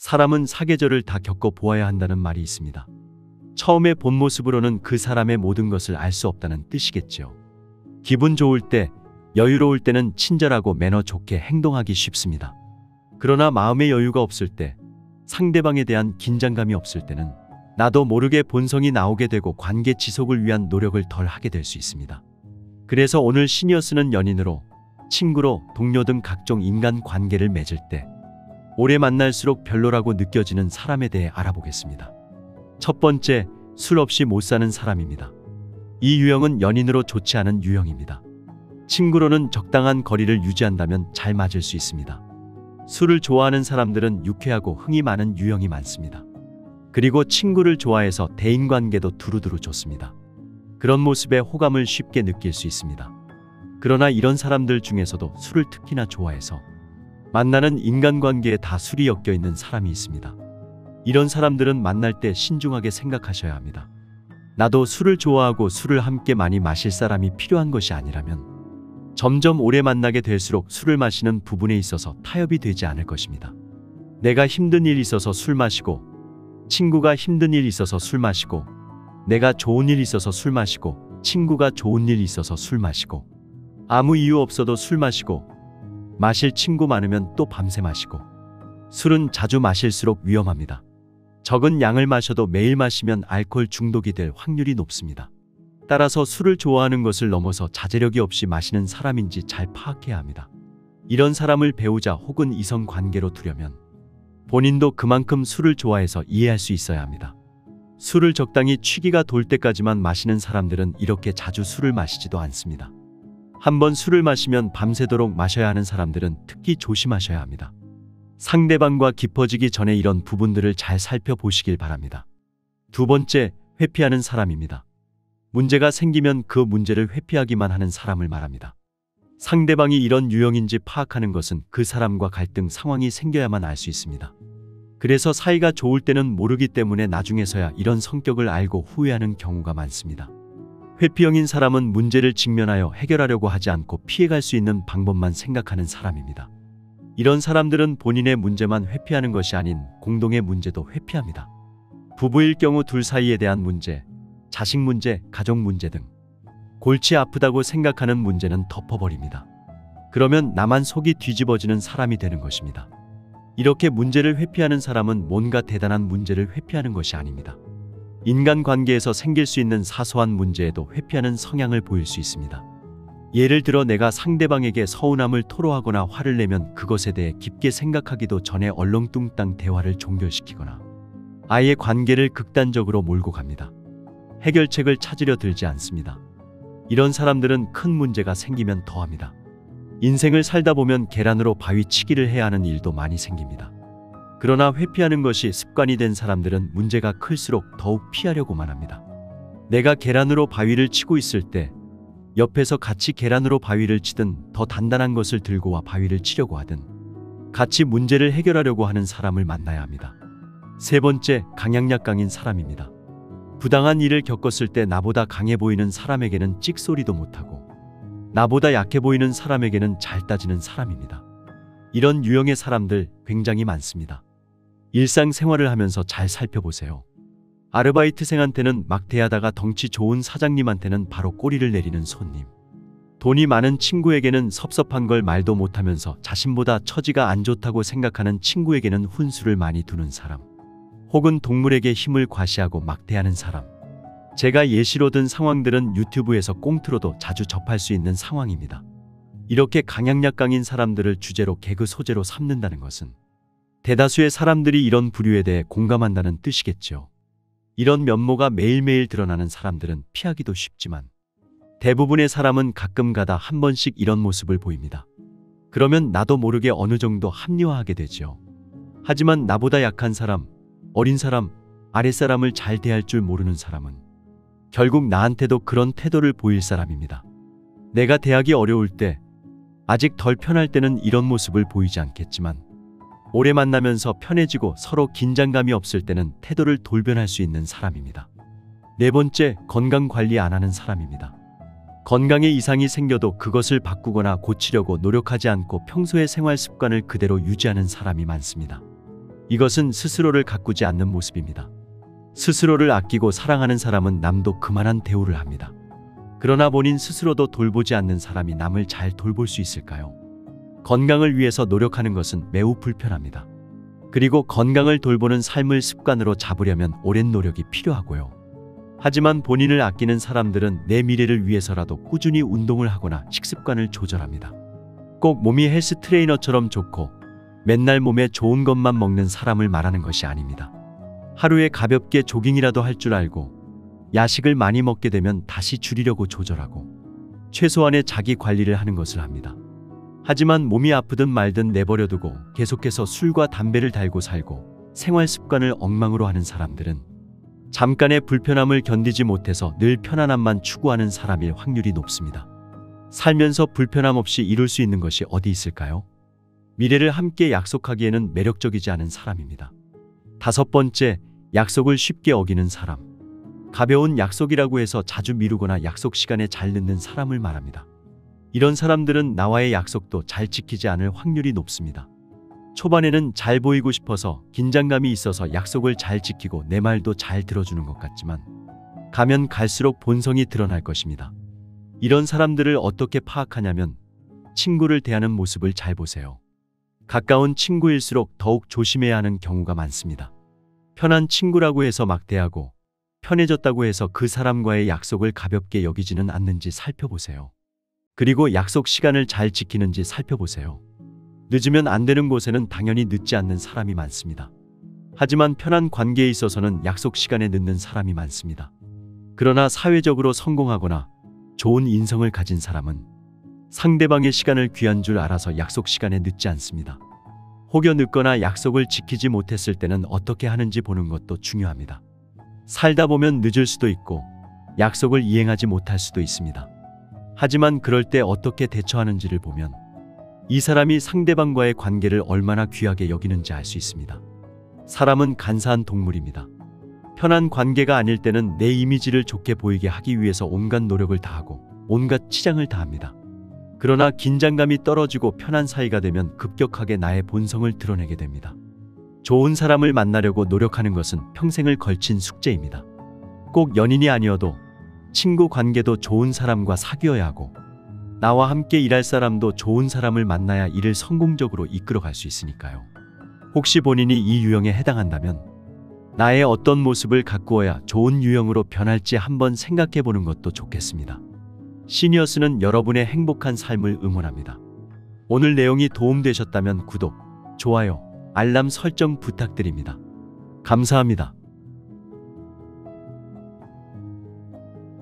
사람은 사계절을 다 겪어보아야 한다는 말이 있습니다. 처음에 본 모습으로는 그 사람의 모든 것을 알 수 없다는 뜻이겠지요. 기분 좋을 때, 여유로울 때는 친절하고 매너 좋게 행동하기 쉽습니다. 그러나 마음의 여유가 없을 때, 상대방에 대한 긴장감이 없을 때는 나도 모르게 본성이 나오게 되고 관계 지속을 위한 노력을 덜 하게 될 수 있습니다. 그래서 오늘 시니어스는 연인으로, 친구로, 동료 등 각종 인간 관계를 맺을 때 오래 만날수록 별로라고 느껴지는 사람에 대해 알아보겠습니다. 첫 번째, 술 없이 못 사는 사람입니다. 이 유형은 연인으로 좋지 않은 유형입니다. 친구로는 적당한 거리를 유지한다면 잘 맞을 수 있습니다. 술을 좋아하는 사람들은 유쾌하고 흥이 많은 유형이 많습니다. 그리고 친구를 좋아해서 대인관계도 두루두루 좋습니다. 그런 모습에 호감을 쉽게 느낄 수 있습니다. 그러나 이런 사람들 중에서도 술을 특히나 좋아해서 만나는 인간관계에 다 술이 엮여 있는 사람이 있습니다. 이런 사람들은 만날 때 신중하게 생각하셔야 합니다. 나도 술을 좋아하고 술을 함께 많이 마실 사람이 필요한 것이 아니라면 점점 오래 만나게 될수록 술을 마시는 부분에 있어서 타협이 되지 않을 것입니다. 내가 힘든 일 있어서 술 마시고, 친구가 힘든 일 있어서 술 마시고, 내가 좋은 일 있어서 술 마시고, 친구가 좋은 일 있어서 술 마시고, 아무 이유 없어도 술 마시고, 마실 친구 많으면 또 밤새 마시고. 술은 자주 마실수록 위험합니다. 적은 양을 마셔도 매일 마시면 알코올 중독이 될 확률이 높습니다. 따라서 술을 좋아하는 것을 넘어서 자제력이 없이 마시는 사람인지 잘 파악해야 합니다. 이런 사람을 배우자 혹은 이성 관계로 두려면 본인도 그만큼 술을 좋아해서 이해할 수 있어야 합니다. 술을 적당히 취기가 돌 때까지만 마시는 사람들은 이렇게 자주 술을 마시지도 않습니다. 한번 술을 마시면 밤새도록 마셔야 하는 사람들은 특히 조심하셔야 합니다. 상대방과 깊어지기 전에 이런 부분들을 잘 살펴보시길 바랍니다. 두 번째, 회피하는 사람입니다. 문제가 생기면 그 문제를 회피하기만 하는 사람을 말합니다. 상대방이 이런 유형인지 파악하는 것은 그 사람과 갈등 상황이 생겨야만 알 수 있습니다. 그래서 사이가 좋을 때는 모르기 때문에 나중에서야 이런 성격을 알고 후회하는 경우가 많습니다. 회피형인 사람은 문제를 직면하여 해결하려고 하지 않고 피해갈 수 있는 방법만 생각하는 사람입니다. 이런 사람들은 본인의 문제만 회피하는 것이 아닌 공동의 문제도 회피합니다. 부부일 경우 둘 사이에 대한 문제, 자식 문제, 가족 문제 등 골치 아프다고 생각하는 문제는 덮어버립니다. 그러면 나만 속이 뒤집어지는 사람이 되는 것입니다. 이렇게 문제를 회피하는 사람은 뭔가 대단한 문제를 회피하는 것이 아닙니다. 인간관계에서 생길 수 있는 사소한 문제에도 회피하는 성향을 보일 수 있습니다. 예를 들어 내가 상대방에게 서운함을 토로하거나 화를 내면 그것에 대해 깊게 생각하기도 전에 얼렁뚱땅 대화를 종결시키거나 아예 관계를 극단적으로 몰고 갑니다. 해결책을 찾으려 들지 않습니다. 이런 사람들은 큰 문제가 생기면 더합니다. 인생을 살다 보면 계란으로 바위 치기를 해야 하는 일도 많이 생깁니다. 그러나 회피하는 것이 습관이 된 사람들은 문제가 클수록 더욱 피하려고만 합니다. 내가 계란으로 바위를 치고 있을 때 옆에서 같이 계란으로 바위를 치든 더 단단한 것을 들고 와 바위를 치려고 하든 같이 문제를 해결하려고 하는 사람을 만나야 합니다. 세 번째, 강약약강인 사람입니다. 부당한 일을 겪었을 때 나보다 강해 보이는 사람에게는 찍소리도 못하고 나보다 약해 보이는 사람에게는 잘 따지는 사람입니다. 이런 유형의 사람들 굉장히 많습니다. 일상생활을 하면서 잘 살펴보세요. 아르바이트생한테는 막대하다가 덩치 좋은 사장님한테는 바로 꼬리를 내리는 손님. 돈이 많은 친구에게는 섭섭한 걸 말도 못하면서 자신보다 처지가 안 좋다고 생각하는 친구에게는 훈수를 많이 두는 사람. 혹은 동물에게 힘을 과시하고 막대하는 사람. 제가 예시로 든 상황들은 유튜브에서 꽁트로도 자주 접할 수 있는 상황입니다. 이렇게 강약약강인 사람들을 주제로 개그 소재로 삼는다는 것은 대다수의 사람들이 이런 부류에 대해 공감한다는 뜻이겠죠. 이런 면모가 매일매일 드러나는 사람들은 피하기도 쉽지만 대부분의 사람은 가끔 가다 한 번씩 이런 모습을 보입니다. 그러면 나도 모르게 어느 정도 합리화하게 되죠. 하지만 나보다 약한 사람, 어린 사람, 아랫사람을 잘 대할 줄 모르는 사람은 결국 나한테도 그런 태도를 보일 사람입니다. 내가 대하기 어려울 때, 아직 덜 편할 때는 이런 모습을 보이지 않겠지만 오래 만나면서 편해지고 서로 긴장감이 없을 때는 태도를 돌변할 수 있는 사람입니다. 네 번째, 건강 관리 안 하는 사람입니다. 건강에 이상이 생겨도 그것을 바꾸거나 고치려고 노력하지 않고 평소의 생활 습관을 그대로 유지하는 사람이 많습니다. 이것은 스스로를 가꾸지 않는 모습입니다. 스스로를 아끼고 사랑하는 사람은 남도 그만한 대우를 합니다. 그러나 본인 스스로도 돌보지 않는 사람이 남을 잘 돌볼 수 있을까요? 건강을 위해서 노력하는 것은 매우 불편합니다. 그리고 건강을 돌보는 삶을 습관으로 잡으려면 오랜 노력이 필요하고요. 하지만 본인을 아끼는 사람들은 내 미래를 위해서라도 꾸준히 운동을 하거나 식습관을 조절합니다. 꼭 몸이 헬스 트레이너처럼 좋고 맨날 몸에 좋은 것만 먹는 사람을 말하는 것이 아닙니다. 하루에 가볍게 조깅이라도 할 줄 알고 야식을 많이 먹게 되면 다시 줄이려고 조절하고 최소한의 자기 관리를 하는 것을 합니다. 하지만 몸이 아프든 말든 내버려두고 계속해서 술과 담배를 달고 살고 생활 습관을 엉망으로 하는 사람들은 잠깐의 불편함을 견디지 못해서 늘 편안함만 추구하는 사람일 확률이 높습니다. 살면서 불편함 없이 이룰 수 있는 것이 어디 있을까요? 미래를 함께 약속하기에는 매력적이지 않은 사람입니다. 5번째, 약속을 쉽게 어기는 사람. 가벼운 약속이라고 해서 자주 미루거나 약속 시간에 잘 늦는 사람을 말합니다. 이런 사람들은 나와의 약속도 잘 지키지 않을 확률이 높습니다. 초반에는 잘 보이고 싶어서 긴장감이 있어서 약속을 잘 지키고 내 말도 잘 들어주는 것 같지만 가면 갈수록 본성이 드러날 것입니다. 이런 사람들을 어떻게 파악하냐면 친구를 대하는 모습을 잘 보세요. 가까운 친구일수록 더욱 조심해야 하는 경우가 많습니다. 편한 친구라고 해서 막 대하고 편해졌다고 해서 그 사람과의 약속을 가볍게 여기지는 않는지 살펴보세요. 그리고 약속 시간을 잘 지키는지 살펴보세요. 늦으면 안 되는 곳에는 당연히 늦지 않는 사람이 많습니다. 하지만 편한 관계에 있어서는 약속 시간에 늦는 사람이 많습니다. 그러나 사회적으로 성공하거나 좋은 인성을 가진 사람은 상대방의 시간을 귀한 줄 알아서 약속 시간에 늦지 않습니다. 혹여 늦거나 약속을 지키지 못했을 때는 어떻게 하는지 보는 것도 중요합니다. 살다 보면 늦을 수도 있고 약속을 이행하지 못할 수도 있습니다. 하지만 그럴 때 어떻게 대처하는지를 보면 이 사람이 상대방과의 관계를 얼마나 귀하게 여기는지 알 수 있습니다. 사람은 간사한 동물입니다. 편한 관계가 아닐 때는 내 이미지를 좋게 보이게 하기 위해서 온갖 노력을 다하고 온갖 치장을 다합니다. 그러나 긴장감이 떨어지고 편한 사이가 되면 급격하게 나의 본성을 드러내게 됩니다. 좋은 사람을 만나려고 노력하는 것은 평생을 걸친 숙제입니다. 꼭 연인이 아니어도 친구 관계도 좋은 사람과 사귀어야 하고 나와 함께 일할 사람도 좋은 사람을 만나야 일을 성공적으로 이끌어갈 수 있으니까요. 혹시 본인이 이 유형에 해당한다면 나의 어떤 모습을 가꾸어야 좋은 유형으로 변할지 한번 생각해 보는 것도 좋겠습니다. 시니어스는 여러분의 행복한 삶을 응원합니다. 오늘 내용이 도움되셨다면 구독, 좋아요, 알람 설정 부탁드립니다. 감사합니다.